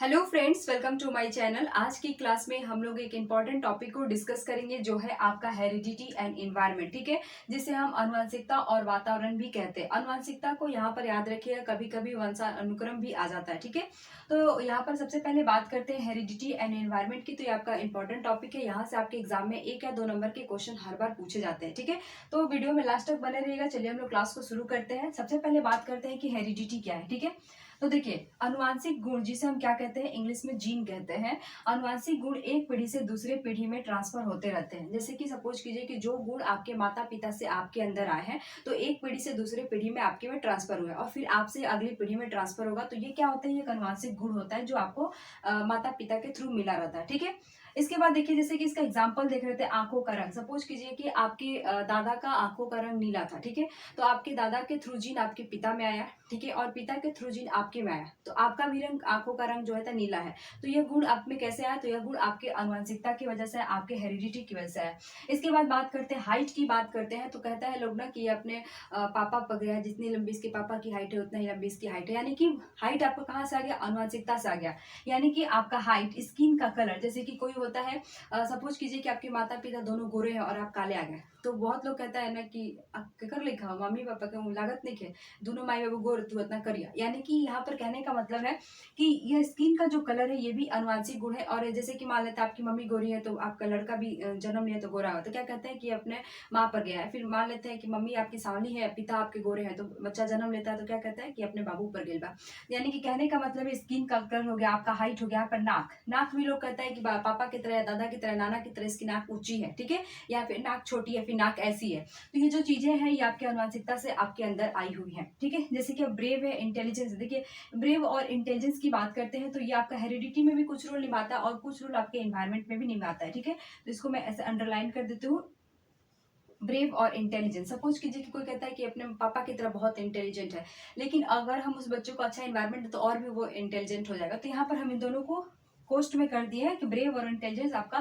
Hello friends, welcome to my channel. आज की class में हम लोग एक इम्पॉर्टेंट टॉपिक को डिस्कस करेंगे जो है आपका हेरिडिटी एंड एनवायरनमेंट। ठीक है, जिसे हम आनुवंशिकता और वातावरण भी कहते हैं। आनुवंशिकता को यहाँ पर याद रखिएगा, कभी कभी वंशानुक्रम भी आ जाता है। ठीक है, तो यहाँ पर सबसे पहले बात करते हैं हेरिडिटी एंड एनवायरनमेंट की। तो ये आपका इंपॉर्टेंट टॉपिक है, यहाँ से आपके एग्जाम में 1 या 2 नंबर के क्वेश्चन हर बार पूछे जाते हैं। ठीक है, तो वीडियो में लास्ट तक बने रहिएगा। चलिए हम लोग क्लास को शुरू करते हैं। सबसे पहले बात करते हैं कि हेरिडिटी क्या है। ठीक है, तो देखिए, अनुवांशिक गुण जिसे हम क्या कहते हैं, इंग्लिश में जीन कहते हैं। अनुवांशिक गुण एक पीढ़ी से दूसरे पीढ़ी में ट्रांसफर होते रहते हैं। जैसे कि सपोज कीजिए कि जो गुण आपके माता पिता से आपके अंदर आए हैं, तो एक पीढ़ी से दूसरे पीढ़ी में आपके में ट्रांसफर हुआ और फिर आपसे अगली पीढ़ी में ट्रांसफर होगा। तो ये क्या होता है, ये एक अनुवांशिक गुण होता है जो आपको माता पिता के थ्रू मिला रहता है। ठीक है, इसके बाद देखिए, जैसे कि इसका एग्जाम्पल देख रहे थे, आंखों का रंग। सपोज कीजिए कि आपके दादा का आंखों का रंग नीला था। ठीक है, तो आपके दादा के थ्रू जीन आपके पिता में आया। ठीक है, और पिता के थ्रू जीन आपके में आया, तो आपका भी रंग, आंखों का रंग जो है नीला है। तो यह गुण आप में कैसे आया, तो यह गुण आपके आनुवंशिकता की वजह से, आपके हेरिडिटी की वजह से आया। इसके बाद बात करते हैं हाइट की। बात करते हैं तो कहता है लोग ना कि अपने पापा पर गया, जितनी लंबी इसके पापा की हाइट है उतना ही लंबी इसकी हाइट है। यानी कि हाइट आपका कहाँ से आ गया, आनुवंशिकता से आ गया। यानी कि आपका हाइट, स्किन का कलर, जैसे कि कोई होता है, सपोज कीजिए कि आपके माता पिता दोनों गोरे हैं और आप काले आ गए, तो बहुत लोग कहता है ना कि कर लिखा मम्मी पापा के लागत नहीं है, दोनों माई बाबू गोर तू इतना करिया। यानी कि यहाँ पर कहने का मतलब है कि यह स्किन का जो कलर है ये भी अनुवांशिक गुण है। और जैसे कि मान लेते हैं आपकी मम्मी गोरी है तो आपका लड़का भी जन्म लिया तो गोरा हो, तो क्या कहते हैं कि अपने माँ पर गया है। फिर मान लेते हैं कि मम्मी आपकी सांवली है, पिता आपके गोरे हैं, तो बच्चा जन्म लेता है तो क्या कहता है कि अपने बाबू पर गेल बा। यानी कि कहने का मतलब है स्किन का कलर हो गया, आपका हाइट हो गया, पर नाक, नाक भी लोग कहता है कि पापा की तरह, दादा की तरह, नाना की तरह इसकी नाक ऊंची है। ठीक है, या फिर नाक छोटी है, फिर नाक ऐसी है। तो ये जो चीजें हैं ये आपके आनुवंशिकता से आपके अंदर आई हुई है। ठीक है, जैसे कि ब्रेव है, इंटेलिजेंस। देखिए, ब्रेव और इंटेलिजेंस की बात करते हैं तो ये आपका हेरिडिटी में भी कुछ रोल निभाता है और कुछ रोल आपके एनवायरमेंट में भी निभाता है। ठीक है, तो इसको मैं ऐसे अंडरलाइन कर देती हूँ, ब्रेव और इंटेलिजेंट। सपोज कीजिए कि कोई कहता है कि अपने पापा की तरह बहुत इंटेलिजेंट है, लेकिन अगर हम उस बच्चों को अच्छा एनवायरनमेंट दे तो और भी वो इंटेलिजेंट हो जाएगा। तो यहाँ पर हम इन दोनों को कोस्ट में कर दिए हैं कि ब्रेव और इंटेलिजेंस आपका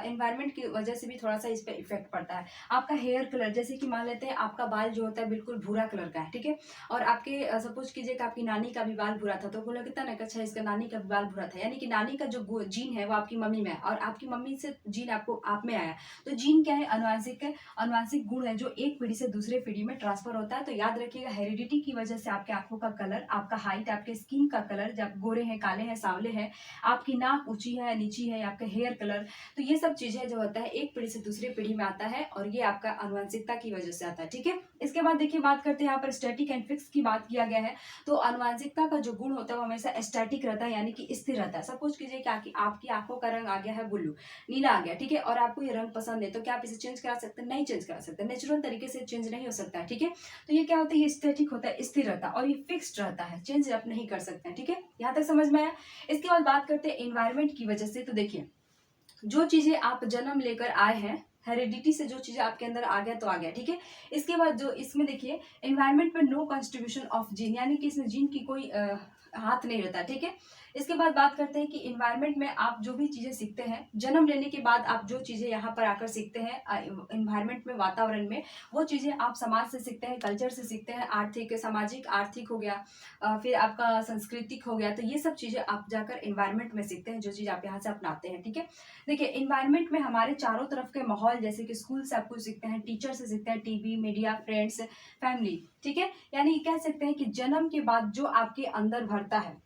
एनवायरनमेंट की वजह से भी थोड़ा सा इस पर इफेक्ट पड़ता है। आपका हेयर कलर, जैसे कि मान लेते हैं आपका बाल जो होता है बिल्कुल भूरा कलर का है। ठीक है, और आपके सपोज कीजिए कि आपकी नानी का भी बाल भूरा था, तो बोला कितना ना, अच्छा इसका नानी का भी बाल भूरा था। यानी कि नानी का जो जीन है वो आपकी मम्मी में है और आपकी मम्मी से जीन आपको आप में आया। तो जीन क्या है, अनुवांशिक है, अनुवांशिक गुण है जो एक पीढ़ी से दूसरे पीढ़ी में ट्रांसफर होता है। तो याद रखिएगा, हेरिडिटी की वजह से आपके आंखों का कलर, आपका हाइट, आपके स्किन का कलर, जब गोरे हैं, काले हैं, सांवले हैं, आपकी नाक ऊंची है, नीची है, आपका हेयर कलर, तो ये सब चीजें जो होता है एक पीढ़ी से दूसरे पीढ़ी में आता है और ये आपका अनुवांशिकता की वजह से आता है। ठीक है, इसके बाद देखिए, बात करते हैं यहाँ पर स्टैटिक एंड फिक्स की बात किया गया है। तो अनुवांशिकता का जो गुण होता है वो हमेशा स्टैटिक रहता है, यानी कि स्थिर रहता है। सपोज कीजिए कि आपकी आंखों का रंग आ गया है ब्लू, नीला आ गया। ठीक है, और आपको ये रंग पसंद है, तो क्या आप इसे चेंज करा सकते हैं? नहीं चेंज करा सकते, नेचुरल तरीके से चेंज नहीं हो सकता है। ठीक है, तो ये क्या होता है, ये स्टैटिक होता है, स्थिर रहता है, और ये फिक्स्ड रहता है, चेंज आप नहीं कर सकते हैं। ठीक है, यहाँ तक समझ में आया। इसके बाद बात करते हैं एनवायरमेंट की वजह से। तो देखिए, जो चीजें आप जन्म लेकर आए हैं, हेरिडिटी से जो चीजें आपके अंदर आ गया तो आ गया। ठीक है, इसके बाद जो इसमें देखिए, एनवायरमेंट में नो कंट्रीब्यूशन ऑफ जीन, यानी कि इसमें जीन की कोई हाथ नहीं रहता। ठीक है, इसके बाद बात करते हैं कि इन्वायरमेंट में आप जो भी चीजें सीखते हैं, जन्म लेने के बाद आप जो चीजें यहाँ पर आकर सीखते हैं इन्वायरमेंट में, वातावरण में, वो चीजें आप समाज से सीखते हैं, कल्चर से सीखते हैं, आर्थिक, सामाजिक, आर्थिक हो गया, फिर आपका सांस्कृतिक हो गया। तो ये सब चीजें आप जाकर इन्वायरमेंट में सीखते हैं, जो चीज आप यहाँ से अपनाते हैं। ठीक है, देखिए, इन्वायरमेंट में हमारे चारों तरफ के माहौल, जैसे कि स्कूल से आप कुछ सीखते हैं, टीचर से सीखते हैं, टीवी, मीडिया, फ्रेंड्स, फैमिली। ठीक है, यानी कह सकते हैं कि जन्म के बाद जो आपके अंदर भरता है,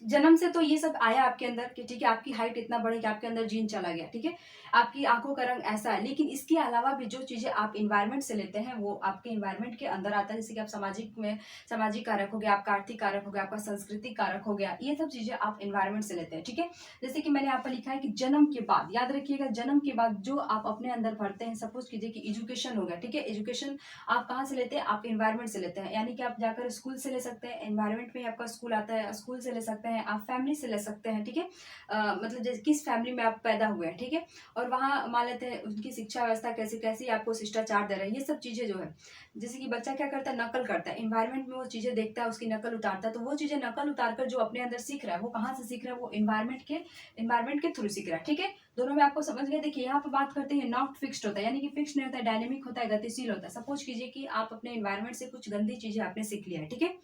जन्म से तो ये सब आया आपके अंदर कि ठीक है, आपकी हाइट इतना बढ़े कि आपके अंदर जीन चला गया। ठीक है, आपकी आंखों का रंग ऐसा है, लेकिन इसके अलावा भी जो चीजें आप इन्वायरमेंट से लेते हैं वो आपके इन्वायरमेंट के अंदर आता है। जैसे कि आप सामाजिक में, सामाजिक कारक हो गया, आपका आर्थिक कारक हो गया, आपका सांस्कृतिक कारक हो गया, ये सब चीजें आप इन्वायरमेंट से लेते हैं। ठीक है, जैसे कि मैंने यहाँ पर लिखा है कि जन्म के बाद, याद रखिएगा, जन्म के बाद जो आप अपने अंदर भरते हैं, सपोज कीजिए कि एजुकेशन हो गया। ठीक है, एजुकेशन आप कहाँ से लेते हैं, आप इन्वायरमेंट से लेते हैं, यानी कि आप जाकर स्कूल से ले सकते हैं, एनवायरमेंट में आपका स्कूल आता है, स्कूल से ले सकते हैं, आप फैमिली से ले सकते हैं। ठीक है, मतलब जैसे किस फैमिली में आप पैदा हुए हैं। ठीक है, और वहाँ मान लेते हैं उनकी शिक्षा व्यवस्था कैसी कैसी आपको शिष्टाचार दे रहे हैं, ये सब चीजें जो है, जैसे कि बच्चा क्या करता है, नकल करता है, इन्वायरमेंट में वो चीजें देखता है, उसकी नकल उतारता है, तो वो चीजें नकल उतार कर जो अपने अंदर सीख रहा है, वो कहाँ से सीख रहा है, वो इन्वायरमेंट के थ्रू सीख रहा है। ठीक है, दोनों में आपको समझ गए। देखिए, यहाँ पे बात करते हैं नॉट फिक्स्ड होता है, यानी कि फिक्स नहीं होता है, डायनेमिक होता है, गतिशील होता है। सपोज कीजिए कि आप अपने इन्वायरमेंट से कुछ गंदी चीजें आपने सीख लिया है। ठीक है,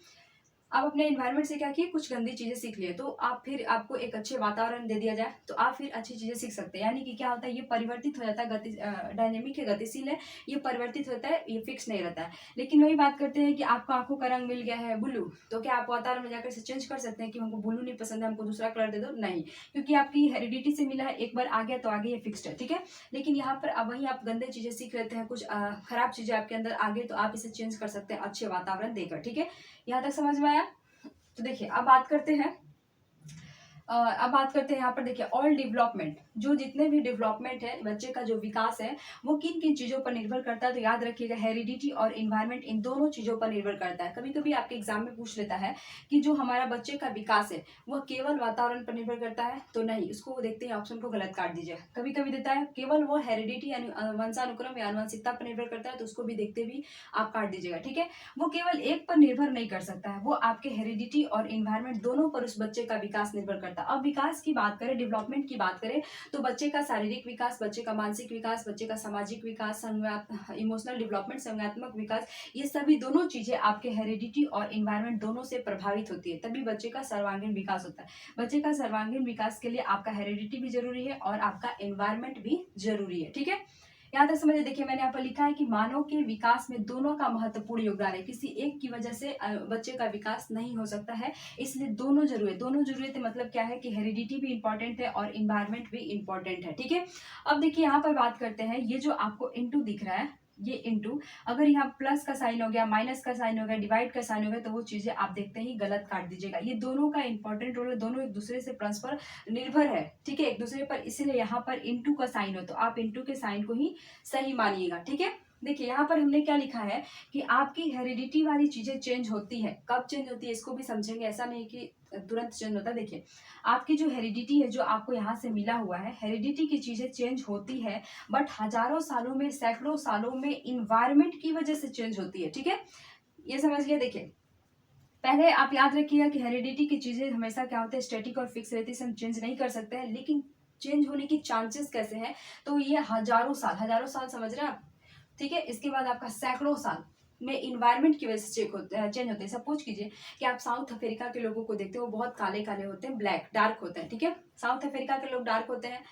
आप अपने एनवायरनमेंट से क्या किए, कुछ गंदी चीजें सीख लिए, तो आप फिर आपको एक अच्छे वातावरण दे दिया जाए तो आप फिर अच्छी चीजें सीख सकते हैं। यानी कि क्या होता है, ये परिवर्तित हो जाता है, गति डायनेमिक है, गतिशील है, ये परिवर्तित होता है, ये फिक्स नहीं रहता है। लेकिन वही बात करते हैं कि आपको आंखों का रंग मिल गया है ब्लू, तो क्या आप वातावरण में जाकर से चेंज कर सकते हैं कि हमको ब्लू नहीं पसंद है, हमको दूसरा कलर दे दो? नहीं, क्योंकि आपकी हेरिडिटी से मिला है, एक बार आ गया तो आगे ये फिक्स्ड है, ठीक है। लेकिन यहाँ पर अब वही आप गंदे चीजें सीख लेते हैं, कुछ खराब चीजें आपके अंदर आ गई, तो आप इसे चेंज कर सकते हैं अच्छे वातावरण देकर, ठीक है। यहाँ तक समझ में आया? तो देखिए अब बात करते हैं यहाँ पर देखिए ऑल डेवलपमेंट, जो जितने भी डेवलपमेंट है, बच्चे का जो विकास है वो किन किन चीजों पर निर्भर करता है। तो याद रखिएगा, हेरिडिटी और इन्वायरमेंट इन दोनों चीजों पर निर्भर करता है। कभी कभी आपके एग्जाम में पूछ लेता है कि जो हमारा बच्चे का विकास है वह केवल वातावरण पर निर्भर करता है, तो नहीं, उसको देखते हैं ऑप्शन को गलत काट दीजिए। कभी कभी देता है केवल वो हेरिडिटी यानी वंशानुक्रम या आनुवंशिकता पर निर्भर करता है, तो उसको भी देखते भी आप काट दीजिएगा, ठीक है। वो केवल एक पर निर्भर नहीं कर सकता है, वो आपके हेरिडिटी और इन्वायरमेंट दोनों पर उस बच्चे का विकास निर्भर करता है। अब विकास की बात करें, डेवलपमेंट की बात करें, तो बच्चे का शारीरिक विकास, बच्चे का मानसिक विकास, बच्चे का सामाजिक विकास, इमोशनल डेवलपमेंट, संज्ञानात्मक विकास, ये सभी दोनों चीजें आपके हेरिडिटी और इन्वायरमेंट दोनों से प्रभावित होती है, तभी बच्चे का सर्वांगीण विकास होता है। बच्चे का सर्वांगीण विकास के लिए आपका हेरिडिटी भी जरूरी है और आपका एनवायरमेंट भी जरूरी है, ठीक है। यहाँ तक समझिए। देखिए मैंने यहाँ पर लिखा है कि मानव के विकास में दोनों का महत्वपूर्ण योगदान है, किसी एक की वजह से बच्चे का विकास नहीं हो सकता है, इसलिए दोनों जरूरी है। दोनों जरूरत मतलब क्या है कि हेरिडिटी भी इंपॉर्टेंट है और इन्वायरमेंट भी इंपॉर्टेंट है, ठीक है। अब देखिए यहाँ पर बात करते हैं, ये जो आपको इनटू दिख रहा है, ये इनटू, अगर यहाँ प्लस का साइन हो गया, माइनस का साइन हो गया, डिवाइड का साइन हो गया, तो वो चीजें आप देखते ही गलत काट दीजिएगा। ये दोनों का इंपॉर्टेंट रोल है, दोनों एक दूसरे से परस्पर निर्भर है, ठीक है, एक दूसरे पर, इसीलिए यहाँ पर इनटू का साइन हो तो आप इनटू के साइन को ही सही मानिएगा, ठीक है। देखिए यहाँ पर हमने क्या लिखा है कि आपकी हेरिडिटी वाली चीजें चेंज होती है, कब चेंज होती है इसको भी समझेंगे, ऐसा नहीं कि तुरंत चेंज होता है। देखिए आपकी जो हेरिडिटी है, जो आपको यहाँ से मिला हुआ है, हेरिडिटी की चीजें चेंज होती है, बट हजारों सालों में, सैकड़ों सालों में इन्वायरमेंट की वजह से चेंज होती है, ठीक है, ये समझ गए। देखिए पहले आप याद रखिएगा कि हेरिडिटी की चीजें हमेशा क्या होते हैं, स्टैटिक और फिक्स रहती है, हम चेंज नहीं कर सकते हैं, लेकिन चेंज होने की चांसेस कैसे हैं, तो ये हजारों साल समझ रहे हैं आप, ठीक है। इसके बाद आपका सैकड़ों साल में इन्वायरमेंट की वजह से चेंज होते हैं। सपोज कीजिए कि आप साउथ अफ्रीका के लोगों को देखते हो, वो बहुत काले काले होते हैं, ब्लैक डार्क होते हैं, ठीक है, साउथ अफ्रीका के लोग डार्क होते हैं।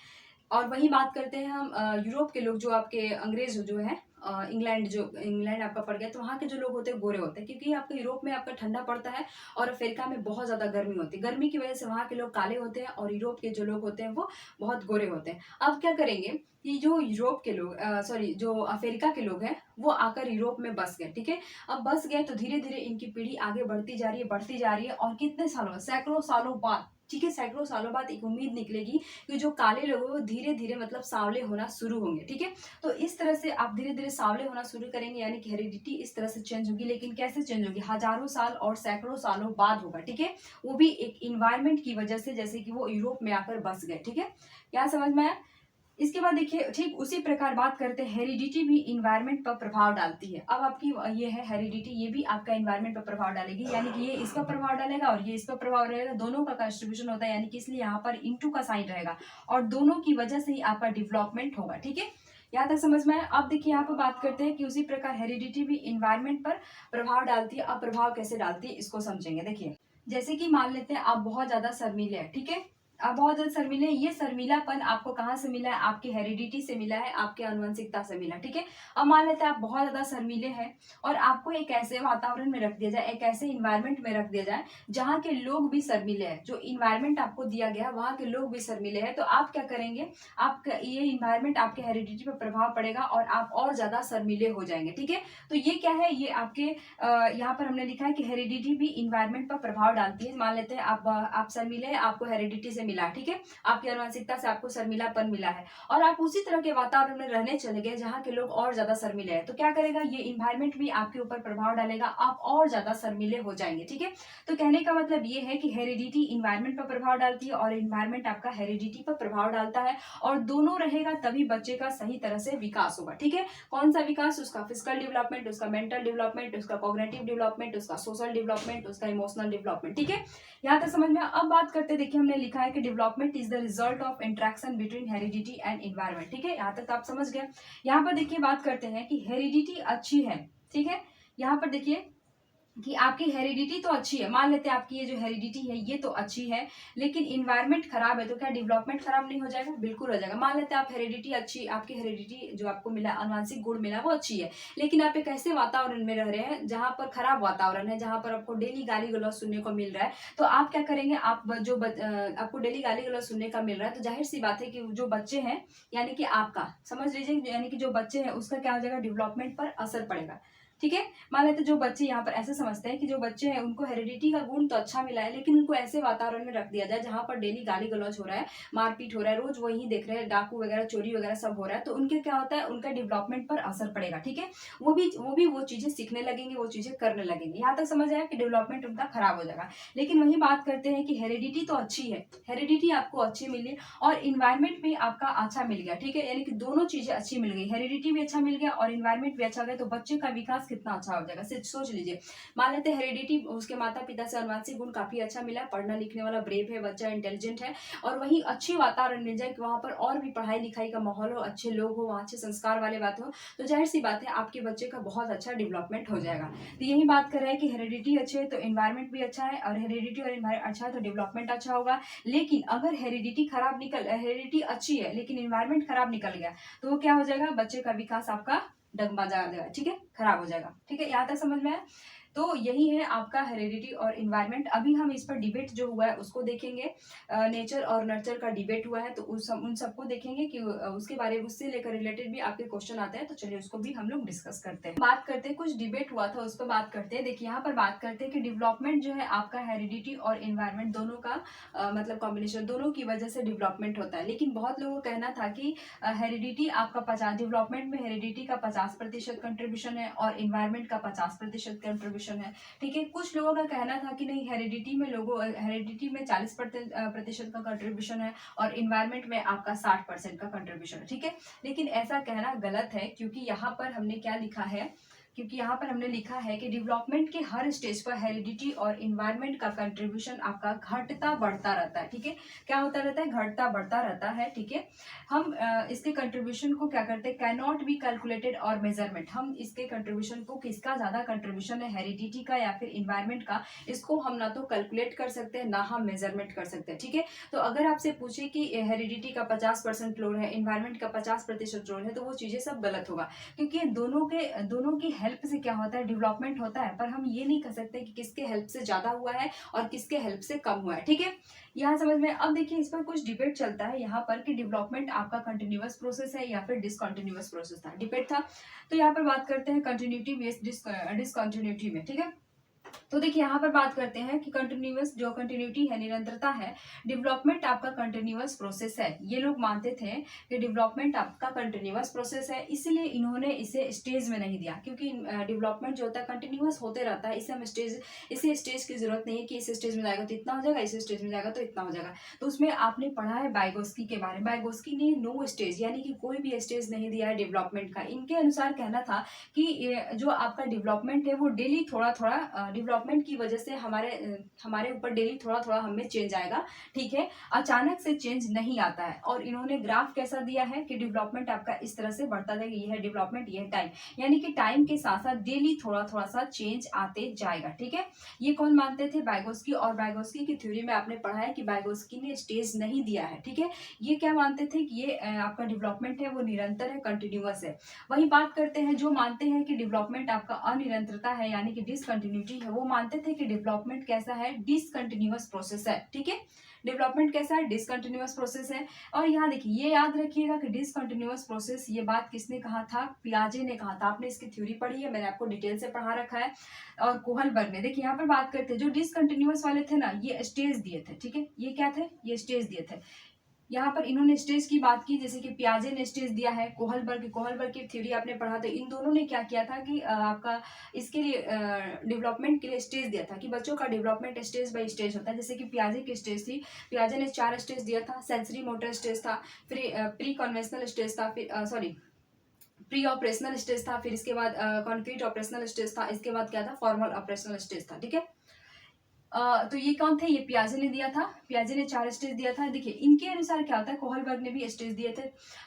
और वही बात करते हैं हम यूरोप के लोग, जो आपके अंग्रेज जो है, इंग्लैंड आपका पड़ गया, तो वहाँ के जो लोग होते हैं गोरे होते हैं, क्योंकि आपके यूरोप में आपका ठंडा पड़ता है और अफ्रीका में बहुत ज्यादा गर्मी होती है, गर्मी की वजह से वहाँ के लोग काले होते हैं और यूरोप के जो लोग होते हैं वो बहुत गोरे होते हैं। अब क्या करेंगे कि जो यूरोप के लोग जो अफ्रीका के लोग हैं वो आकर यूरोप में बस गए, ठीक है। अब बस गए तो धीरे धीरे इनकी पीढ़ी आगे बढ़ती जा रही है, बढ़ती जा रही है, और कितने सालों, सैकड़ों सालों बाद, ठीक है, सैकड़ों सालों बाद एक उम्मीद निकलेगी कि जो काले लोग हैं वो धीरे धीरे मतलब सांवले होना शुरू होंगे, ठीक है। तो इस तरह से आप धीरे धीरे सांवले होना शुरू करेंगे, यानी कि हेरिडिटी इस तरह से चेंज होगी। लेकिन कैसे चेंज होगी, हजारों साल और सैकड़ों सालों बाद होगा, ठीक है, वो भी एक इन्वायरमेंट की वजह से, जैसे कि वो यूरोप में आकर बस गए, ठीक है, क्या समझ में आया। इसके बाद देखिए ठीक उसी प्रकार बात करते हैं, हेरिडिटी भी इन्वायरमेंट पर प्रभाव डालती है। अब आपकी ये है हेरिडिटी, ये भी आपका इन्वायरमेंट पर प्रभाव डालेगी, यानी कि ये इस पर प्रभाव डालेगा और ये इस पर प्रभाव रहेगा, दोनों का कंट्रीब्यूशन होता है, यानी कि इसलिए यहाँ पर इनटू का साइन रहेगा और दोनों की वजह से ही आपका डेवलपमेंट होगा, ठीक है, यहाँ तक समझ में आया। अब देखिए यहाँ पर बात करते हैं कि उसी प्रकार हेरिडिटी भी इन्वायरमेंट पर प्रभाव डालती है। अब प्रभाव कैसे डालती है इसको समझेंगे। देखिए जैसे कि मान लेते हैं आप बहुत ज्यादा शर्मीले हैं, ठीक है, आप बहुत ज्यादा शर्मीले हैं, ये शर्मीलापन आपको कहाँ से मिला है, आपकी हेरिडिटी से मिला है, आपके आनुवंशिकता से मिला, ठीक है। अब मान लेते हैं आप बहुत ज्यादा शर्मीले हैं और आपको एक ऐसे वातावरण में रख दिया जाए, एक ऐसे इन्वायरमेंट में रख दिया जाए जहाँ के लोग भी शर्मीले हैं, जो इन्वायरमेंट आपको दिया गया है वहाँ के लोग भी शर्मीले हैं, तो आप क्या करेंगे, आपका ये इन्वायरमेंट आपके हेरिडिटी पर प्रभाव पड़ेगा और आप और ज्यादा शर्मीले हो जाएंगे, ठीक है। तो ये क्या है, ये आपके यहाँ पर हमने लिखा है कि हेरिडिटी भी इन्वायरमेंट पर प्रभाव डालती है। मान लेते हैं आप शर्मीले हैं, आपको हेरिडिटी से मिला, ठीक है, आपकी आनुवंशिकता से आपको शर्मीलापन मिला है और आप उसी तरह के वातावरण में रहने चले गए जहाँ के लोग और ज्यादा शर्मीले हैं, तो क्या करेगा, ये इन्वायरमेंट भी आपके ऊपर प्रभाव डालेगा, आप और ज्यादा शर्मीले हो जाएंगे, ठीक है। तो कहने का मतलब ये है कि हेरिडिटी इन्वायरमेंट पर प्रभाव डालती है और इन्वायरमेंट आपका हेरिडिटी पर प्रभाव डालता है, और दोनों रहेगा तभी बच्चे का सही तरह से विकास होगा, ठीक है। कौन सा विकास, उसका फिजिकल डेवलपमेंट, उसका मेंटल डेवलपमेंट, उसका कॉग्निटिव डेवलपमेंट, उसका सोशल डेवलपमेंट, उसका इमोशनल डेवलपमेंट, ठीक है। यहाँ तक समझ में। अब बात करते हैं, देखिए हमने लिखा है कि development is the result of interaction between heredity and environment, ठीक है, यहाँ तक आप समझ गए। यहाँ पर देखिए बात करते हैं कि हेरिडिटी अच्छी है, ठीक है, यहाँ पर देखिए कि आपकी हेरिडिटी तो अच्छी है, मान लेते हैं आपकी ये जो हेरिडिटी है ये तो अच्छी है, लेकिन इन्वायरमेंट खराब है, तो क्या डेवलपमेंट खराब नहीं हो जाएगा? बिल्कुल हो जाएगा। मान लेते हैं आप हेरिडिटी अच्छी, आपकी हेरिडिटी जो आपको मिला, अनुवांशिक गुण मिला वो अच्छी है, लेकिन आप एक ऐसे वातावरण में रह रहे हैं जहां पर खराब वातावरण है, जहां पर आपको डेली गाली गलौज सुनने को मिल रहा है, तो आप क्या करेंगे? आपको डेली गाली गलौज सुनने का मिल रहा है, तो जाहिर सी बात है कि जो बच्चे हैं, यानी कि आपका समझ लीजिए, यानी कि जो बच्चे हैं उसका क्या हो जाएगा? डेवलपमेंट पर असर पड़ेगा। ठीक है, मान लेते जो बच्चे यहाँ पर ऐसे समझते हैं कि जो बच्चे हैं उनको हेरिडिटी का गुण तो अच्छा मिला है, लेकिन उनको ऐसे वातावरण में रख दिया जाए जहां पर डेली गाली गलौज हो रहा है, मारपीट हो रहा है, रोज वही देख रहे हैं, डाकू वगैरह, चोरी वगैरह सब हो रहा है, तो उनके क्या होता है? उनका डेवलपमेंट पर असर पड़ेगा। ठीक है, वो चीजें सीखने लगेंगे, वो चीजें करने लगेंगे। यहाँ तक समझ आया कि डेवलपमेंट उनका खराब हो जाएगा। लेकिन वही बात करते हैं कि हेरिडिटी तो अच्छी है, हेरिडिटी आपको अच्छी मिली और इन्वायरमेंट भी आपका अच्छा मिल गया। ठीक है, यानी कि दोनों चीजें अच्छी मिल गई, हेरिडिटी भी अच्छा मिल गया और इन्वायरमेंट भी अच्छा हो गया, तो बच्चे का विकास कितना अच्छा हो जाएगा, सिर्फ सोच लीजिए। मान लेते हैं हेरिडिटी, उसके माता पिता से अनुवांशिक गुण काफी अच्छा मिला, पढ़ना लिखने वाला, ब्रेव है बच्चा, इंटेलिजेंट है, और वही अच्छी वातावरण मिल जाए कि वहां पर और भी पढ़ाई लिखाई का माहौल हो, अच्छे लोग हो, वहां अच्छे संस्कार वाले बात हो, तो जाहिर सी बात है आपके बच्चे का बहुत अच्छा डेवलपमेंट हो जाएगा। तो यही बात कर रहे हैं कि हेरिडिटी अच्छी है तो इन्वायरमेंट भी अच्छा है, और हेरिडिटी और इन्वायरमेंट अच्छा है तो डेवलपमेंट अच्छा होगा। लेकिन अगर हेरिडिटी अच्छी है लेकिन इन्वायरमेंट खराब निकल गया, तो वो क्या हो जाएगा? बच्चे का विकास आपका डगमगा जाएगा। ठीक है, खराब हो जाएगा। ठीक है, यहाँ तक समझ में आया? तो यही है आपका हेरिडिटी और इन्वायरमेंट। अभी हम इस पर डिबेट जो हुआ है उसको देखेंगे, नेचर और नर्चर का डिबेट हुआ है, तो उन सबको देखेंगे कि उसके बारे में, उससे लेकर रिलेटेड भी आपके क्वेश्चन आते हैं, तो चलिए उसको भी हम लोग डिस्कस करते हैं। बात करते हैं, कुछ डिबेट हुआ था उस पर बात करते हैं। देखिए यहाँ पर बात करते हैं कि डेवलपमेंट जो है आपका हेरिडिटी और इन्वायरमेंट दोनों का मतलब कॉम्बिनेशन, दोनों की वजह से डेवलपमेंट होता है। लेकिन बहुत लोगों का कहना था कि हेरिडिटी आपका 50, डेवलपमेंट में हेरिडिटी का 50% कंट्रीब्यूशन है और इन्वायरमेंट का 50% कंट्रीब्यूशन है। ठीक है, कुछ लोगों का कहना था कि नहीं, हेरिडिटी में 40% का कंट्रीब्यूशन है और इन्वायरमेंट में आपका 60% का कंट्रीब्यूशन है। ठीक है, लेकिन ऐसा कहना गलत है, क्योंकि यहाँ पर हमने क्या लिखा है, क्योंकि यहाँ पर हमने लिखा है कि डेवलपमेंट के हर स्टेज पर हेरिडिटी और इन्वायरमेंट का कंट्रीब्यूशन आपका घटता बढ़ता रहता है। ठीक है, क्या होता रहता है? घटता बढ़ता रहता है। ठीक है, हम इसके कंट्रीब्यूशन को क्या करते हैं? कैन नॉट बी कैलकुलेटेड और मेजरमेंट, हम इसके कंट्रीब्यूशन को, किसका ज्यादा कंट्रीब्यूशन है, हेरिडिटी का या फिर इन्वायरमेंट का, इसको हम ना तो कैलकुलेट कर सकते हैं ना हम मेजरमेंट कर सकते हैं। ठीक है, तो अगर आपसे पूछे कि हेरिडिटी का 50% रोल है, इन्वायरमेंट का 50% रोल है, तो वो चीजें सब गलत होगा, क्योंकि दोनों की हेल्प से क्या होता है? डेवलपमेंट होता है, पर हम ये नहीं कह सकते कि किसके हेल्प से ज्यादा हुआ है और किसके हेल्प से कम हुआ है। ठीक है, यहाँ समझ में। अब देखिए इस पर कुछ डिबेट चलता है यहाँ पर कि डेवलपमेंट आपका कंटिन्यूअस प्रोसेस है या फिर डिसकंटिन्यूअस प्रोसेस था, डिबेट था। तो यहाँ पर बात करते हैं कंटिन्यूटी बेस्ड डिसकंटिन्यूटी में। ठीक है, तो देखिए यहाँ पर बात करते हैं कि कंटिन्यूअस, जो कंटिन्यूटी है, निरंतरता है, डेवलपमेंट आपका कंटिन्यूअस प्रोसेस है। ये लोग मानते थे कि डेवलपमेंट आपका कंटिन्यूअस प्रोसेस है, इसलिए इन्होंने इसे स्टेज में नहीं दिया, क्योंकि डेवलपमेंट जो होता है कंटिन्यूअस होते रहता है, इसे स्टेज की जरूरत नहीं है कि इस स्टेज में जाएगा तो इतना हो जाएगा, इस स्टेज में जाएगा तो इतना हो जाएगा। तो उसमें आपने पढ़ा है बाइगोस्की के बारे में, बाइगोस्की ने नो स्टेज, यानी कि कोई भी स्टेज नहीं दिया है डेवलपमेंट का। इनके अनुसार कहना था कि जो आपका डेवलपमेंट है वो डेली थोड़ा थोड़ा, डेवलपमेंट की वजह से हमारे ऊपर डेली थोड़ा थोड़ा हमें चेंज आएगा। ठीक है, अचानक से चेंज नहीं आता है। और इन्होंने ग्राफ कैसा दिया है कि डेवलपमेंट आपका इस तरह से बढ़ता जाएगा, ये है डेवलपमेंट, ये है टाइम, यानी कि टाइम के साथ साथ डेली थोड़ा थोड़ा सा चेंज आते जाएगा। ठीक है, ये कौन मानते थे? बाइगोस्की। और बाइगोस्की की थ्योरी में आपने पढ़ा है कि बाइगोस्की ने स्टेज नहीं दिया है। ठीक है, ये क्या मानते थे कि ये आपका डेवलपमेंट है वो निरंतर है, कंटिन्यूअस है। वही बात करते हैं जो मानते हैं कि डेवलपमेंट आपका अनिरंतरता है, यानी कि डिसकंटिन्यूटी है, वो मानते थे कि डेवलपमेंट कैसा है? डिसकंटिन्यूअस प्रोसेस है। ठीक है, डेवलपमेंट कैसा है? डिसकंटिन्यूअस प्रोसेस है। और यहाँ देखिए, ये याद रखिएगा कि डिसकंटिन्यूअस प्रोसेस, ये बात किसने कहा था? पियाजे ने कहा था। आपने इसकी थ्योरी पढ़ी है, मैंने आपको डिटेल से पढ़ा रखा है। और कोहलबर्ग ने, देखिए यहाँ पर बात करते हैं, जो डिसकंटिन्यूअस वाले थे ना, ये स्टेज दिए थे। ठीक है, ये क्या थे? ये स्टेज दिए थे। यहाँ पर इन्होंने स्टेज की बात की, जैसे कि पियाजे ने स्टेज दिया है, कोहलबर्ग की थ्योरी आपने पढ़ा, तो इन दोनों ने क्या किया था कि आपका इसके लिए डेवलपमेंट के लिए स्टेज दिया था, कि बच्चों का डेवलपमेंट स्टेज बाय स्टेज होता है। जैसे कि पियाजे की स्टेज थी, पियाजे ने 4 स्टेज दिया था। सेंसरी मोटर स्टेज था, फिर प्री कन्वेंशनल स्टेज था, फिर सॉरी प्री ऑपरेशनल स्टेज था, फिर इसके बाद कॉन्क्रीट ऑपरेशनल स्टेज था, इसके बाद क्या था? फॉर्मल ऑपरेशनल स्टेज था। ठीक है, तो ये कौन थे, ये पियाजे ने दिया था, पियाजे ने 4 स्टेज दिया था। देखिए इनके अनुसार क्या होता है, कोहलबर्ग ने भी स्टेज दिए थे।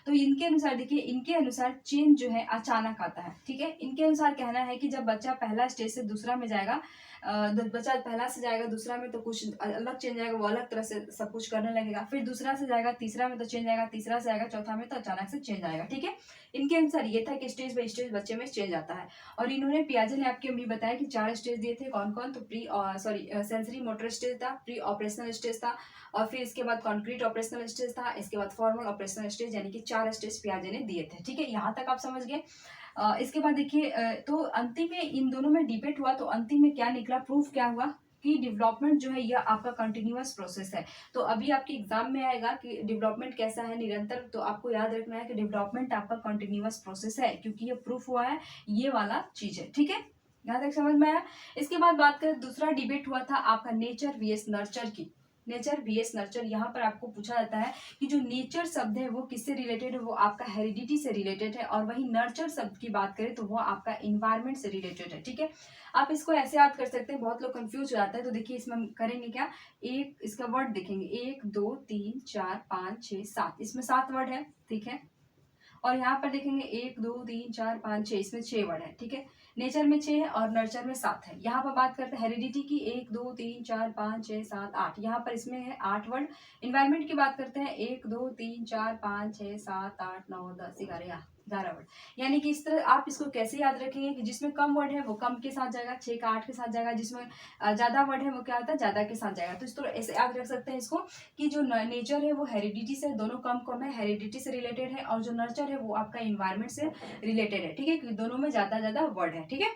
तो इनके अनुसार देखिए, इनके अनुसार चेंज जो है अचानक आता है, ठीक है। इनके अनुसार कहना है कि जब बच्चा पहला स्टेज से दूसरा में जाएगा, बच्चा पहला से जाएगा दूसरा में तो कुछ अलग चेंज आएगा, वो अलग तरह से सब कुछ करने लगेगा। फिर दूसरा से जाएगा तीसरा में तो चेंज आएगा, तीसरा से आएगा चौथा में तो अचानक से चेंज आएगा, ठीक है। इनके अनुसार ये था कि स्टेज बाय स्टेज बच्चे में चेंज आता है। और इन्होंने, पियाजे ने आपके भी बताया कि 4 स्टेज दिए थे, कौन कौन, तो सेंसरी मोटर स्टेज था, प्री ऑपरेशनल स्टेज था, और फिर इसके बाद कॉन्क्रीट ऑपरेशनल स्टेज था, इसके बाद फॉर्मल ऑपरेशनल स्टेज, यानी कि 4 स्टेज पियाजे ने दिए थे, ठीक है। यहाँ तक आप समझ गए। इसके बाद देखिए, तो अंतिम में इन दोनों में डिबेट हुआ, तो अंतिम में क्या निकला, प्रूफ क्या हुआ कि डेवलपमेंट जो है यह आपका कंटिन्यूअस प्रोसेस है। तो अभी आपके एग्जाम में आएगा कि डेवलपमेंट कैसा है, निरंतर, तो आपको याद रखना है कि डेवलपमेंट आपका कंटिन्यूअस प्रोसेस है, क्योंकि ये प्रूफ हुआ है, ये वाला चीज है, ठीक है। यहाँ तक समझ में आया। इसके बाद बात करें, दूसरा डिबेट हुआ था आपका नेचर वीएस नर्चर की, नेचर वीएस नर्चर। यहाँ पर आपको पूछा जाता है कि जो नेचर शब्द है वो किससे रिलेटेड है, वो आपका हेरिडिटी से रिलेटेड है, और वही नर्चर शब्द की बात करें तो वो आपका इन्वायरमेंट से रिलेटेड है, ठीक है। आप इसको ऐसे याद कर सकते हैं, बहुत लोग कंफ्यूज हो जाते हैं। तो देखिए इसमें हम करेंगे क्या, एक इसका वर्ड देखेंगे, 1 2 3 4 5 6 7, इसमें 7 वर्ड है, ठीक है। और यहाँ पर देखेंगे 1 2 3 4 5 6, इसमें 6 वर्ड है, ठीक है। नेचर में 6 है और नर्चर में 7 है। यहाँ पर बात करते हैं हेरिडिटी की, 1 2 3 4 5 6 7 8, यहाँ पर इसमें है 8 वर्ड। इन्वायरमेंट की बात करते हैं, 1 2 3 4 5 6 7 8 9 10 11 11 वर्ड। यानी कि इस तरह आप इसको कैसे याद रखेंगे कि जिसमें कम वर्ड है वो कम के साथ जाएगा, 6 का 8 के साथ जाएगा, जिसमें ज्यादा वर्ड है वो क्या होता है, ज्यादा के साथ जाएगा। तो इस तरह ऐसे याद रख सकते हैं इसको कि जो नेचर है वो हेरिडिटी से, दोनों कम कम है, हेरिडिटी से रिलेटेड है, और जो नर्चर है वो आपका इन्वायरमेंट से रिलेटेड है, ठीक है, क्योंकि दोनों में ज्यादा ज्यादा वर्ड है, ठीक है।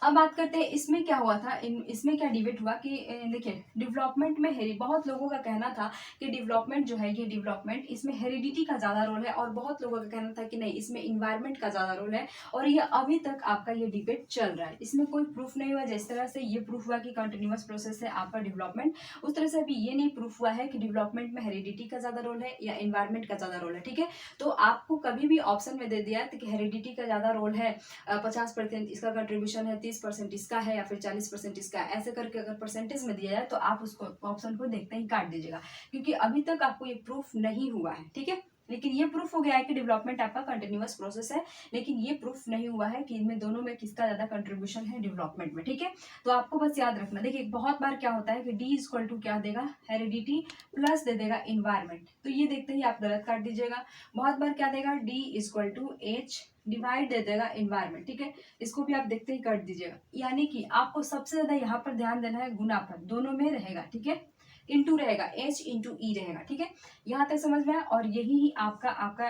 अब बात करते हैं इसमें क्या हुआ था, इसमें क्या डिबेट हुआ कि देखिए डेवलपमेंट में बहुत लोगों का कहना था कि डेवलपमेंट जो है, ये डेवलपमेंट इसमें हेरिडिटी का ज्यादा रोल है, और बहुत लोगों का कहना था कि नहीं, इसमें इन्वायरमेंट का ज्यादा रोल है। और ये अभी तक आपका ये डिबेट चल रहा है, इसमें कोई प्रूफ नहीं हुआ। जिस तरह से ये प्रूफ हुआ कि कंटिन्यूअस प्रोसेस है आपका डेवलपमेंट, उस तरह से अभी ये नहीं प्रूफ हुआ है कि डेवलपमेंट में हेरिडिटी का ज्यादा रोल है या इन्वायरमेंट का ज्यादा रोल है, ठीक है। तो आपको कभी भी ऑप्शन में दे दिया कि हेरिडिटी का ज्यादा रोल है, 50% इसका कंट्रीब्यूशन है, 30% इसका है, या फिर 40% इसका है, ऐसे करके अगर परसेंटेज में दिया जाए तो आप उसको ऑप्शन को देखते ही काट दीजिएगा, क्योंकि अभी तक आपको ये प्रूफ नहीं हुआ है, ठीक है। लेकिन ये प्रूफ हो गया है कि डेवलपमेंट आपका कंटिन्यूअस प्रोसेस है, लेकिन ये प्रूफ नहीं हुआ है कि इनमें दोनों में किसका ज्यादा कंट्रीब्यूशन है डेवलपमेंट में, ठीक है। तो आपको बस याद रखना, देखिए बहुत बार क्या होता है कि डी इक्वल टू क्या देगा, हेरिडिटी प्लस दे देगा इन्वायरमेंट, तो ये देखते ही आप गलत काट दीजिएगा। बहुत बार क्या देगा, D equal to H divide दे देगा इन्वायरमेंट, ठीक है, इसको भी आप देखते ही कर दीजिएगा। यानी कि आपको सबसे ज्यादा यहाँ पर ध्यान देना है गुना पर, दोनों में रहेगा, ठीक है, इंटू रहेगा, एच इंटू ई रहेगा, ठीक है। यहाँ तक समझ में आया। और यही ही आपका आपका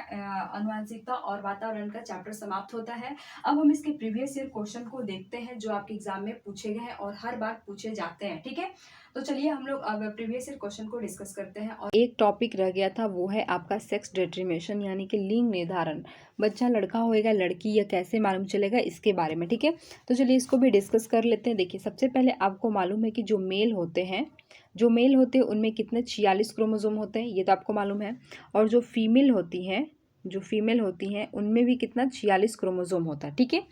आनुवंशिकता और वातावरण का चैप्टर समाप्त होता है। अब हम इसके प्रीवियस ईयर क्वेश्चन को देखते हैं जो आपके एग्जाम में पूछे गए हैं और हर बार पूछे जाते हैं, ठीक है। तो चलिए हम लोग अब प्रीवियस ईयर क्वेश्चन को डिस्कस करते हैं। और एक टॉपिक रह गया था, वो है आपका सेक्स डिटरमिनेशन, यानी कि लिंग निर्धारण, बच्चा लड़का होएगा लड़की या कैसे मालूम चलेगा, इसके बारे में, ठीक है। तो चलिए इसको भी डिस्कस कर लेते हैं। देखिए सबसे पहले आपको मालूम है कि जो मेल होते हैं उनमें कितने 46 क्रोमोसोम होते हैं, ये तो आपको मालूम है। और जो फीमेल होती हैं उनमें भी कितना 46 क्रोमोसोम होता है, ठीक है।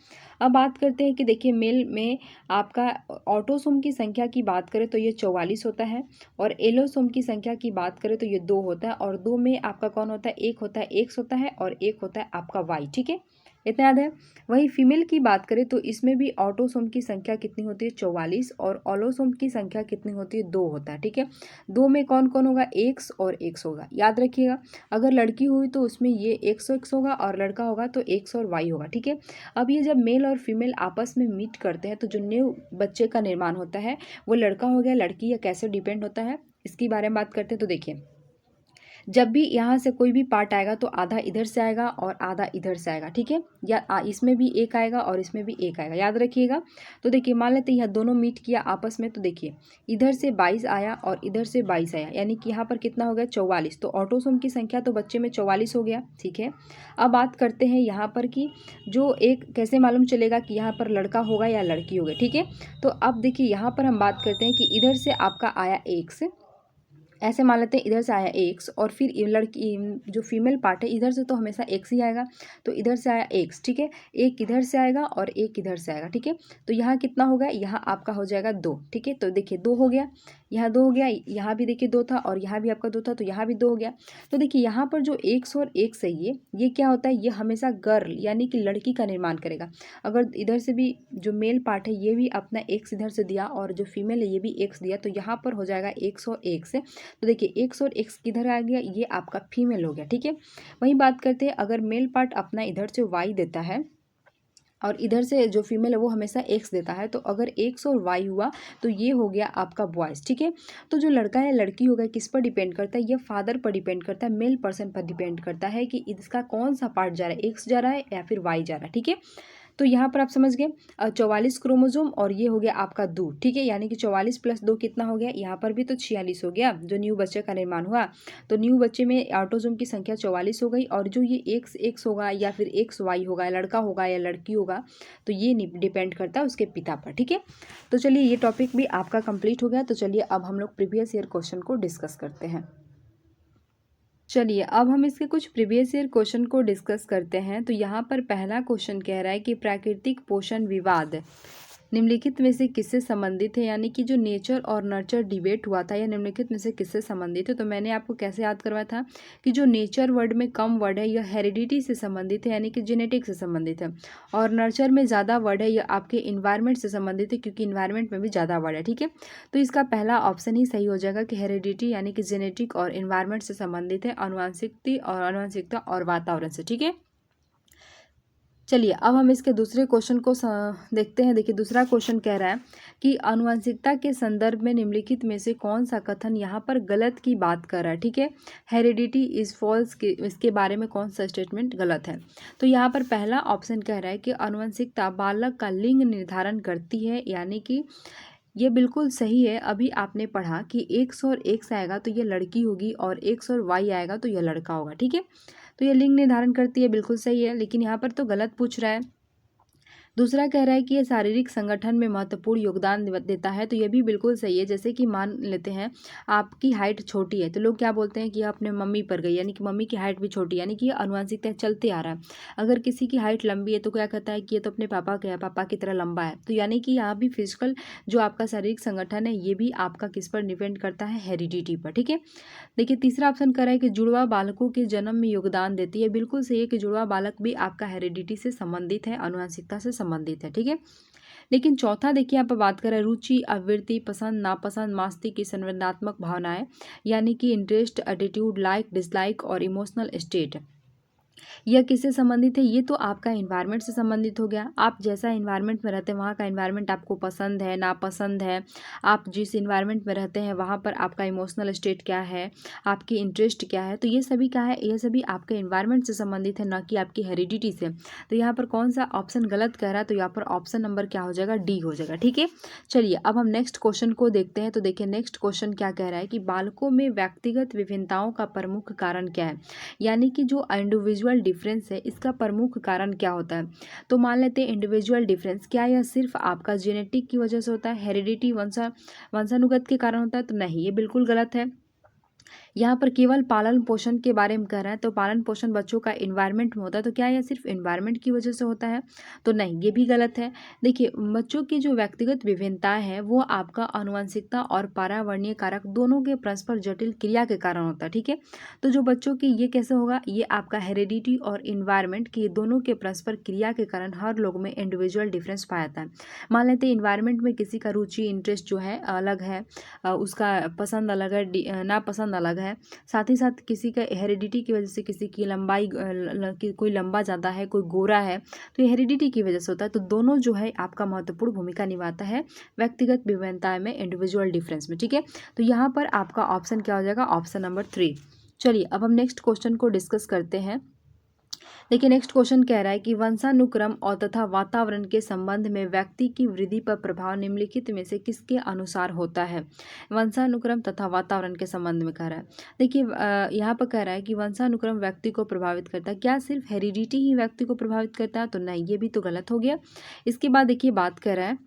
अब बात करते हैं कि देखिए मेल में आपका ऑटोसोम की संख्या की बात करें तो ये 44 होता है, और एलोसोम की संख्या की बात करें तो ये 2 होता है, और 2 में आपका कौन होता है, एक होता है एक्स होता है, और एक होता है आपका वाई, ठीक है, इतना याद है। वही फीमेल की बात करें तो इसमें भी ऑटोसोम की संख्या कितनी होती है, 44, और ऑलोसोम की संख्या कितनी होती है, 2 होता है, ठीक है। 2 में कौन कौन होगा, एक्स और एक्स होगा, याद रखिएगा। अगर लड़की हुई तो उसमें ये एक्स होगा, और लड़का होगा तो एक्स और वाई होगा, ठीक है। अब ये जब मेल और फीमेल आपस में मीट करते हैं तो जो न्यू बच्चे का निर्माण होता है वो लड़का हो गया लड़की या कैसे डिपेंड होता है, इसके बारे में बात करते हैं। तो देखिए जब भी यहाँ से कोई भी पार्ट आएगा तो आधा इधर से आएगा और आधा इधर से आएगा, ठीक है, या इसमें भी एक आएगा और इसमें भी एक आएगा, याद रखिएगा। तो देखिए मान लेते हैं यह दोनों मीट किया आपस में, तो देखिए इधर से 22 आया और इधर से 22 आया, यानी कि यहाँ पर कितना हो गया, 44। तो ऑटोसोम की संख्या तो बच्चे में 44 हो गया, ठीक है। अब बात करते हैं यहाँ पर कि जो एक कैसे मालूम चलेगा कि यहाँ पर लड़का होगा या लड़की होगी, ठीक है। तो अब देखिए यहाँ पर हम बात करते हैं कि इधर से आपका आया एक्स, ऐसे मान लेते हैं इधर से आया एक्स और फिर ये लड़की जो फीमेल पार्ट है इधर से तो हमेशा एक्स ही आएगा, तो इधर से आया एक्स, ठीक है, एक इधर से आएगा और एक इधर से आएगा, ठीक है। तो यहाँ कितना होगा, यहाँ आपका हो जाएगा 2, ठीक है। तो देखिए 2 हो गया, यहाँ 2 हो गया, यहाँ भी देखिए 2 था और यहाँ भी आपका 2 था, तो यहाँ भी 2 हो गया। तो देखिए यहाँ पर जो एक्स और एक्स है ये क्या होता है, ये हमेशा गर्ल यानी कि लड़की का निर्माण करेगा। अगर इधर से भी जो मेल पार्ट है ये भी अपना एक्स इधर से दिया और जो फीमेल है ये भी एक्स दिया, तो यहाँ पर हो जाएगा एक्स और एक्स। तो देखिए एक्स और एक्स किधर आ गया, ये आपका फीमेल हो गया, ठीक है। वहीं बात करते हैं अगर मेल पार्ट अपना इधर से वाई देता है और इधर से जो फीमेल है वो हमेशा एक्स देता है, तो अगर एक्स और वाई हुआ तो ये हो गया आपका बॉयज़, ठीक है। तो जो लड़का है लड़की होगा किस पर डिपेंड करता है, ये फादर पर डिपेंड करता है, मेल पर्सन पर डिपेंड करता है कि इसका कौन सा पार्ट जा रहा है, एक्स जा रहा है या फिर वाई जा रहा है, ठीक है। तो यहाँ पर आप समझ गए 44 क्रोमोजोम और ये हो गया आपका 2, ठीक है, यानी कि 44 + 2 कितना हो गया, यहाँ पर भी तो 46 हो गया जो न्यू बच्चे का निर्माण हुआ। तो न्यू बच्चे में ऑटोजोम की संख्या 44 हो गई और जो ये एक्स एक्स होगा या फिर एक्स वाई होगा, लड़का होगा या लड़की होगा, तो ये डिपेंड करता है उसके पिता पर, ठीक है। तो चलिए ये टॉपिक भी आपका कंप्लीट हो गया। तो चलिए अब हम लोग प्रीवियस ईयर क्वेश्चन को डिस्कस करते हैं। चलिए अब हम इसके कुछ प्रीवियस ईयर क्वेश्चन को डिस्कस करते हैं। तो यहाँ पर पहला क्वेश्चन कह रहा है कि प्राकृतिक पोषण विवाद निम्नलिखित में से किससे संबंधित है, यानी कि जो नेचर और नर्चर डिबेट हुआ था यह निम्नलिखित में से किससे संबंधित है। तो मैंने आपको कैसे याद करवाया था कि जो नेचर वर्ड में कम वर्ड है यह हेरिडिटी से संबंधित है, यानी कि जेनेटिक से संबंधित है, और नर्चर में ज़्यादा वर्ड है यह आपके इन्वायरमेंट से संबंधित है, क्योंकि इन्वायरमेंट में भी ज़्यादा वर्ड है, ठीक है। तो इसका पहला ऑप्शन ही सही हो जाएगा कि हेरिडिटी यानी कि जेनेटिक और इन्वायरमेंट से संबंधित है, आनुवंशिकता और वातावरण से, ठीक है। चलिए अब हम इसके दूसरे क्वेश्चन को देखते हैं। देखिए दूसरा क्वेश्चन कह रहा है कि आनुवंशिकता के संदर्भ में निम्नलिखित में से कौन सा कथन यहाँ पर गलत की बात कर रहा है, ठीक है। हेरिडिटी इज फॉल्स के इसके बारे में कौन सा स्टेटमेंट गलत है। तो यहाँ पर पहला ऑप्शन कह रहा है कि आनुवंशिकता बालक का लिंग निर्धारण करती है, यानी कि ये बिल्कुल सही है। अभी आपने पढ़ा कि एक्स और एक्स आएगा तो ये लड़की होगी और एक्स और वाई आएगा तो यह लड़का होगा, ठीक है। तो ये लिंग निर्धारण करती है, बिल्कुल सही है, लेकिन यहाँ पर तो गलत पूछ रहा है। दूसरा कह रहा है कि ये शारीरिक संगठन में महत्वपूर्ण योगदान देता है, तो ये भी बिल्कुल सही है। जैसे कि मान लेते हैं आपकी हाइट छोटी है तो लोग क्या बोलते हैं कि यह अपने मम्मी पर गई, यानी कि मम्मी की हाइट भी छोटी, यानी कि ये आनुवंशिकता चलते आ रहा है। अगर किसी की हाइट लंबी है तो क्या कहता है कि ये तो अपने पापा का है, पापा की तरह लंबा है। तो यानी कि यहाँ भी फिजिकल जो आपका शारीरिक संगठन है ये भी आपका किस पर डिपेंड करता है, हेरिडिटी पर, ठीक है। देखिए तीसरा ऑप्शन कर रहा है कि जुड़वा बालकों के जन्म में योगदान देती है, बिल्कुल सही है कि जुड़वा बालक भी आपका हेरिडिटी से संबंधित है, आनुवंशिकता से संबंधित है, ठीक है। लेकिन चौथा देखिए यहाँ पर बात करें रुचि, आवृत्ति, पसंद, नापसंद, मस्तिष्क की संवेदनात्मक भावनाएं, यानी कि इंटरेस्ट, एटीट्यूड, लाइक, डिसलाइक और इमोशनल स्टेट, यह किससे संबंधित है। ये तो आपका इन्वायरमेंट से संबंधित हो गया। आप जैसा इन्वायरमेंट में रहते हैं वहाँ का इन्वायरमेंट आपको पसंद है नापसंद है, आप जिस इन्वायरमेंट में रहते हैं वहाँ पर आपका इमोशनल स्टेट क्या है, आपकी इंटरेस्ट क्या है, तो ये सभी क्या है, ये सभी आपके इन्वायरमेंट से संबंधित है, ना कि आपकी हेरिडिटी से। तो यहाँ पर कौन सा ऑप्शन गलत कह रहा है, तो यहाँ पर ऑप्शन नंबर क्या हो जाएगा, डी हो जाएगा, ठीक है। चलिए अब हम नेक्स्ट क्वेश्चन को देखते हैं। तो देखिए नेक्स्ट क्वेश्चन क्या कह रहा है कि बालकों में व्यक्तिगत विभिन्नताओं का प्रमुख कारण क्या है, यानी कि जो इंडिविजुअल डिफरेंस है इसका प्रमुख कारण क्या होता है। तो मान लेते हैं इंडिविजुअल डिफरेंस, क्या यह सिर्फ आपका जेनेटिक की वजह से होता है, हेरिडिटी वंशानुगत के कारण होता है, तो नहीं, ये बिल्कुल गलत है। यहाँ पर केवल पालन पोषण के बारे में कह रहा है, तो पालन पोषण बच्चों का इन्वायरमेंट में होता है, तो क्या यह सिर्फ इन्वायरमेंट की वजह से होता है, तो नहीं, ये भी गलत है। देखिए बच्चों की जो व्यक्तिगत विभिन्नताएं हैं वो आपका आनुवंशिकता और पर्यावरणीय कारक दोनों के परस्पर जटिल क्रिया के कारण होता है, ठीक है। तो जो बच्चों की ये कैसे होगा, ये आपका हेरिडिटी और इन्वायरमेंट की दोनों के परस्पर क्रिया के कारण हर लोग में इंडिविजुअल डिफरेंस पाया जाता है। मान लेते हैं इन्वायरमेंट में किसी का रुचि इंटरेस्ट जो है अलग है, उसका पसंद अलग है, नापसंद अलग है, साथ ही साथ किसी का हेरिडिटी की वजह से किसी की लंबाई कोई लंबा ज़्यादा है, कोई गोरा है, तो ये हेरिडिटी की वजह से होता है। तो दोनों जो है आपका महत्वपूर्ण भूमिका निभाता है व्यक्तिगत विभिन्नताएं में, इंडिविजुअल डिफरेंस में, ठीक है। तो यहाँ पर आपका ऑप्शन क्या हो जाएगा, ऑप्शन नंबर 3। चलिए अब हम नेक्स्ट क्वेश्चन को डिस्कस करते हैं। देखिए नेक्स्ट क्वेश्चन कह रहा है कि वंशानुक्रम और तथा वातावरण के संबंध में व्यक्ति की वृद्धि पर प्रभाव निम्नलिखित में से किसके अनुसार होता है। वंशानुक्रम तथा वातावरण के संबंध में कह रहा है। देखिए यहाँ पर कह रहा है कि वंशानुक्रम व्यक्ति को प्रभावित करता है, क्या सिर्फ हेरिडिटी ही व्यक्ति को प्रभावित करता है, तो नहीं, ये भी तो गलत हो गया। इसके बाद देखिए बात कर रहा है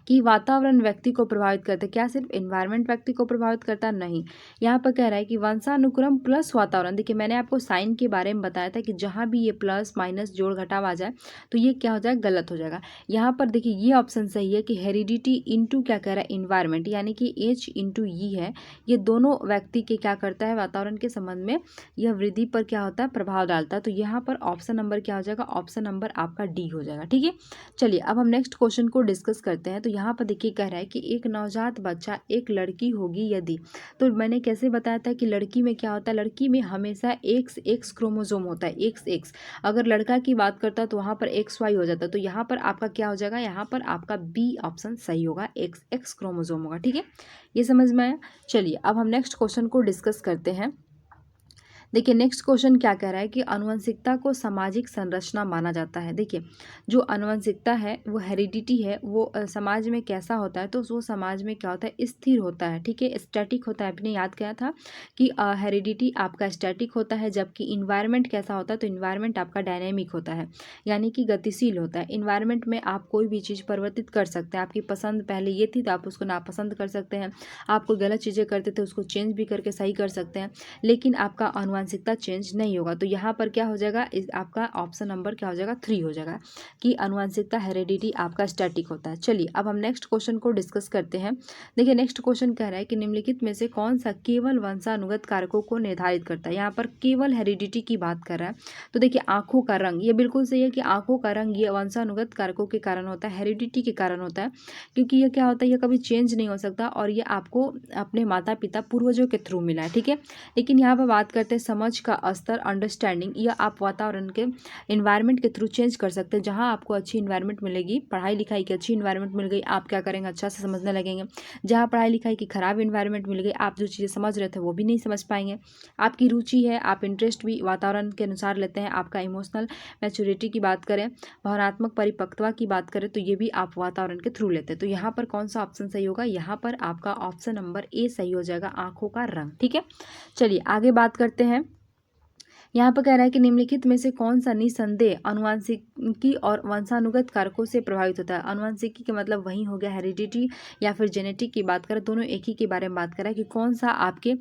कि वातावरण व्यक्ति को प्रभावित करता है। क्या सिर्फ एनवायरनमेंट व्यक्ति को प्रभावित करता है? नहीं। यहाँ पर कह रहा है कि वंशानुक्रम प्लस वातावरण। देखिए मैंने आपको साइन के बारे में बताया था कि जहाँ भी ये प्लस माइनस जोड़ घटाव आ जाए तो ये क्या हो जाएगा, गलत हो जाएगा। यहाँ पर देखिए ये ऑप्शन सही है कि हेरिडिटी इंटू क्या कह रहा है, इन्वायरमेंट, यानी कि एच इंटू ई है, ये दोनों व्यक्ति के क्या करता है, वातावरण के संबंध में यह वृद्धि पर क्या होता है, प्रभाव डालता है। तो यहाँ पर ऑप्शन नंबर क्या हो जाएगा, ऑप्शन नंबर आपका डी हो जाएगा। ठीक है, चलिए अब हम नेक्स्ट क्वेश्चन को डिस्कस करते हैं। तो यहाँ पर देखिए कह रहा है कि एक नवजात बच्चा एक लड़की होगी यदि, तो मैंने कैसे बताया था कि लड़की में क्या होता है, लड़की में हमेशा एक्स क्रोमोसोम होता है, एक्स। अगर लड़का की बात करता है तो वहाँ पर XY हो जाता है। तो यहाँ पर आपका क्या हो जाएगा, यहाँ पर आपका बी ऑप्शन सही होगा, एक्स क्रोमोसोम होगा। ठीक है, ये समझ में आया। चलिए अब हम नेक्स्ट क्वेश्चन को डिस्कस करते हैं। देखिए नेक्स्ट क्वेश्चन क्या कह रहा है कि आनुवंशिकता को सामाजिक संरचना माना जाता है। देखिए जो आनुवंशिकता है वो हेरिडिटी है, वो समाज में कैसा होता है, तो वो समाज में क्या होता है, स्थिर होता है। ठीक है, स्टैटिक होता है। आपने याद किया था कि हेरिडिटी आपका स्टैटिक होता है, जबकि इन्वायरमेंट कैसा होता है, तो इन्वायरमेंट आपका डायनेमिक होता है, यानी कि गतिशील होता है। इन्वायरमेंट में आप कोई भी चीज़ परिवर्तित कर सकते हैं। आपकी पसंद पहले ये थी तो आप उसको नापसंद कर सकते हैं, आप कोई गलत चीज़ें करते थे उसको चेंज भी करके सही कर सकते हैं, लेकिन आपका आनुवंशिकता चेंज नहीं होगा। तो यहाँ पर क्या हो जाएगा, आपका ऑप्शन नंबर क्या हो जाएगा, 3 हो जाएगा कि आनुवंशिकता हेरिडिटी आपका स्टैटिक होता है। चलिए अब हम नेक्स्ट क्वेश्चन को डिस्कस करते हैं। देखिए नेक्स्ट क्वेश्चन कह रहा है कि निम्नलिखित में से कौन सा केवल वंशानुगत कारकों को निर्धारित करता है। यहाँ पर केवल हेरिडिटी की बात कर रहा है। तो देखिए आंखों का रंग, ये बिल्कुल सही है कि आंखों का रंग ये वंशानुगत कारकों के कारण होता है, हेरिडिटी के कारण होता है, क्योंकि ये क्या होता है, ये कभी चेंज नहीं हो सकता और ये आपको अपने माता पिता पूर्वजों के थ्रू मिला है। ठीक है, लेकिन यहाँ पर बात करते हैं समझ का स्तर, अंडरस्टैंडिंग, या आप वातावरण के इन्वायरमेंट के थ्रू चेंज कर सकते हैं। जहाँ आपको अच्छी इन्वायरमेंट मिलेगी, पढ़ाई लिखाई की अच्छी इन्वायरमेंट मिल गई, आप क्या करेंगे, अच्छा से समझने लगेंगे। जहाँ पढ़ाई लिखाई की खराब इन्वायरमेंट मिल गई, आप जो चीज़ें समझ रहे थे वो भी नहीं समझ पाएंगे। आपकी रुचि है, आप इंटरेस्ट भी वातावरण के अनुसार लेते हैं। आपका इमोशनल मैच्योरिटी की बात करें, भावनात्मक परिपक्वता की बात करें, तो ये भी आप वातावरण के थ्रू लेते हैं। तो यहाँ पर कौन सा ऑप्शन सही होगा, यहाँ पर आपका ऑप्शन नंबर ए सही हो जाएगा, आंखों का रंग। ठीक है, चलिए आगे बात करते हैं। यहाँ पर कह रहा है कि निम्नलिखित में से कौन सा निसंदेह आनुवंशिकी और वंशानुगत कारकों से प्रभावित होता है। आनुवंशिकी का मतलब वही हो गया हेरिडिटी या फिर जेनेटिक की बात करें, दोनों एक ही के बारे में बात कर रहा है कि कौन सा आपके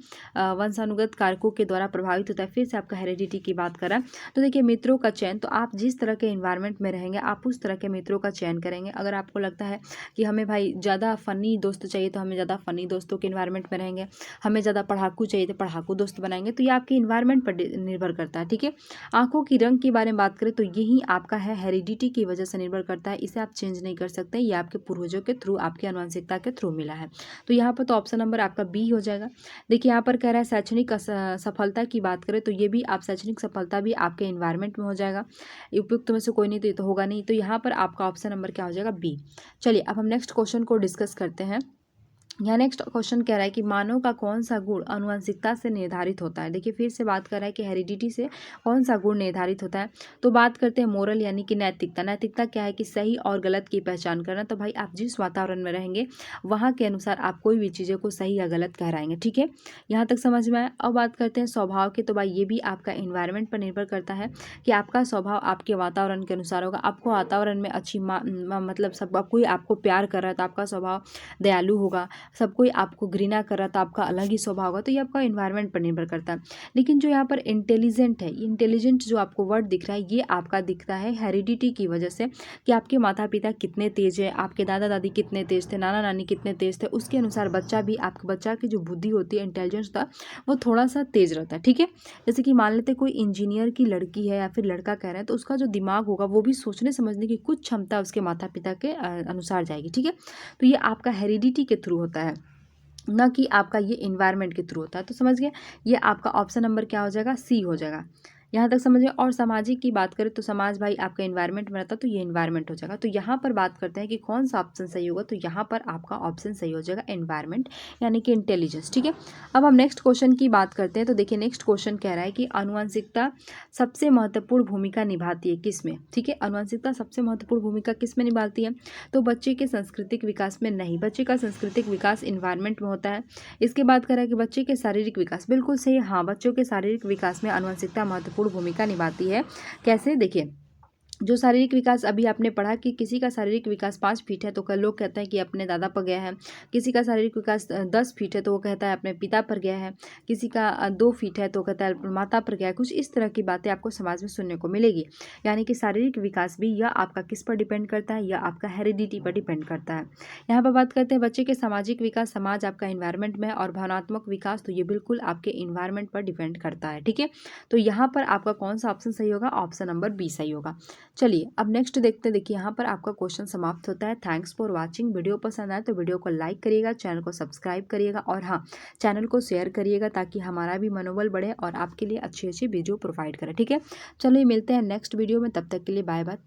वंशानुगत कारकों के द्वारा प्रभावित होता है। फिर से आपका हेरिडिटी की बात कर रहा है। तो देखिए मित्रों का चयन, तो आप जिस तरह के इन्वायरमेंट में रहेंगे आप उस तरह के मित्रों का चयन करेंगे। अगर आपको लगता है कि हमें भाई ज़्यादा फ़नी दोस्त चाहिए तो हमें ज़्यादा फ़नी दोस्तों के इन्वायरमेंट में रहेंगे, हमें ज़्यादा पढ़ाकू चाहिए तो पढ़ाकू दोस्त बनाएंगे। तो ये आपके इन्वायरमेंट पर निर्भर करता है। ठीक है, आंखों की रंग के बारे में बात करें तो यही आपका है, हेरिडिटी की वजह से निर्भर करता है, इसे आप चेंज नहीं कर सकते, ये आपके पूर्वजों के थ्रू, आपकी आनुवंशिकता के थ्रू मिला है। तो यहाँ पर तो ऑप्शन नंबर आपका बी हो जाएगा। देखिए यहाँ पर कह रहा है शैक्षणिक सफलता की बात करें तो ये भी आप शैक्षणिक सफलता भी आपके इन्वायरमेंट में हो जाएगा, उपयुक्त में से कोई नहीं तो होगा नहीं। तो यहाँ पर आपका ऑप्शन नंबर क्या हो जाएगा, बी। चलिए अब हम नेक्स्ट क्वेश्चन को डिस्कस करते हैं। यहाँ नेक्स्ट क्वेश्चन कह रहा है कि मानव का कौन सा गुण आनुवंशिकता से निर्धारित होता है। देखिए फिर से बात कर रहा है कि हेरिडिटी से कौन सा गुण निर्धारित होता है। तो बात करते हैं मोरल यानी कि नैतिकता। नैतिकता क्या है कि सही और गलत की पहचान करना। तो भाई आप जिस वातावरण में रहेंगे वहाँ के अनुसार आप कोई भी चीज़ों को सही या गलत कहराएंगे। ठीक है, यहाँ तक समझ में आया। अब बात करते हैं स्वभाव के। तो भाई ये भी आपका इन्वायरमेंट पर निर्भर करता है कि आपका स्वभाव आपके वातावरण के अनुसार होगा। आपको वातावरण में अच्छी मतलब सब कोई आपको प्यार कर रहा है तो आपका स्वभाव दयालु होगा, सब कोई आपको घृणा कर रहा था आपका अलग ही स्वभाव होगा। तो ये आपका इन्वायरमेंट पर निर्भर करता है। लेकिन जो यहाँ पर इंटेलिजेंट है, इंटेलिजेंट जो आपको वर्ड दिख रहा है ये आपका दिखता है हेरिडिटी की वजह से, कि आपके माता पिता कितने तेज है, आपके दादा दादी कितने तेज थे, नाना नानी कितने तेज थे, उसके अनुसार बच्चा भी, आपके बच्चा की जो बुद्धि होती है, इंटेलिजेंस होता है, वो थोड़ा सा तेज रहता है। ठीक है, जैसे कि मान लेते कोई इंजीनियर की लड़की है या फिर लड़का कह रहे हैं तो उसका जो दिमाग होगा वो भी सोचने समझने की कुछ क्षमता उसके माता पिता के अनुसार जाएगी। ठीक है, तो ये आपका हेरिडिटी के थ्रू होता है, ना कि आपका ये इन्वायरमेंट के थ्रू होता है। तो समझ गए, ये आपका ऑप्शन नंबर क्या हो जाएगा, सी हो जाएगा। यहाँ तक समझिए। और सामाजिक की बात करें तो समाज भाई आपका इन्वायरमेंट में रहता है तो ये इन्वायरमेंट हो जाएगा। तो यहाँ पर बात करते हैं कि कौन सा ऑप्शन सही होगा, तो यहाँ पर आपका ऑप्शन सही हो जाएगा इन्वायरमेंट यानी कि इंटेलिजेंस। ठीक है, अब हम नेक्स्ट क्वेश्चन की बात करते हैं। तो देखिए नेक्स्ट क्वेश्चन कह रहा है कि आनुवंशिकता सबसे महत्वपूर्ण भूमिका निभाती है किस में। ठीक है, आनुवंशिकता सबसे महत्वपूर्ण भूमिका किस में निभाती है, तो बच्चे के सांस्कृतिक विकास में नहीं, बच्चे का सांस्कृतिक विकास इन्वायरमेंट में होता है। इसके बाद कह रहा है कि बच्चे के शारीरिक विकास, बिल्कुल सही, हाँ बच्चों के शारीरिक विकास में आनुवंशिकता महत्वपूर्ण भूमिका निभाती है। कैसे, देखिए जो शारीरिक विकास अभी आपने पढ़ा कि किसी का शारीरिक विकास 5 फीट है तो कल लोग कहते हैं कि अपने दादा पर गया है, किसी का शारीरिक विकास 10 फीट है तो वो कहता है अपने पिता पर गया है, किसी का 2 फीट है तो कहता है माता पर गया है। कुछ इस तरह की बातें आपको समाज में सुनने को मिलेगी। यानी कि शारीरिक विकास भी यह आपका किस पर डिपेंड करता है, यह आपका हेरिडिटी पर डिपेंड करता है। यहाँ पर बात करते हैं बच्चे के सामाजिक विकास, समाज आपका इन्वायरमेंट में है, और भावनात्मक विकास तो ये बिल्कुल आपके इन्वायरमेंट पर डिपेंड करता है। ठीक है, तो यहाँ पर आपका कौन सा ऑप्शन सही होगा? ऑप्शन नंबर बी सही होगा। चलिए अब नेक्स्ट देखते हैं। देखिए यहाँ पर आपका क्वेश्चन समाप्त होता है। Thanks for watching. वीडियो पसंद आए तो वीडियो को लाइक करिएगा, चैनल को सब्सक्राइब करिएगा, और हाँ, चैनल को शेयर करिएगा ताकि हमारा भी मनोबल बढ़े और आपके लिए अच्छी अच्छी वीडियो प्रोवाइड करें। ठीक है, चलिए मिलते हैं नेक्स्ट वीडियो में, तब तक के लिए बाय बाय।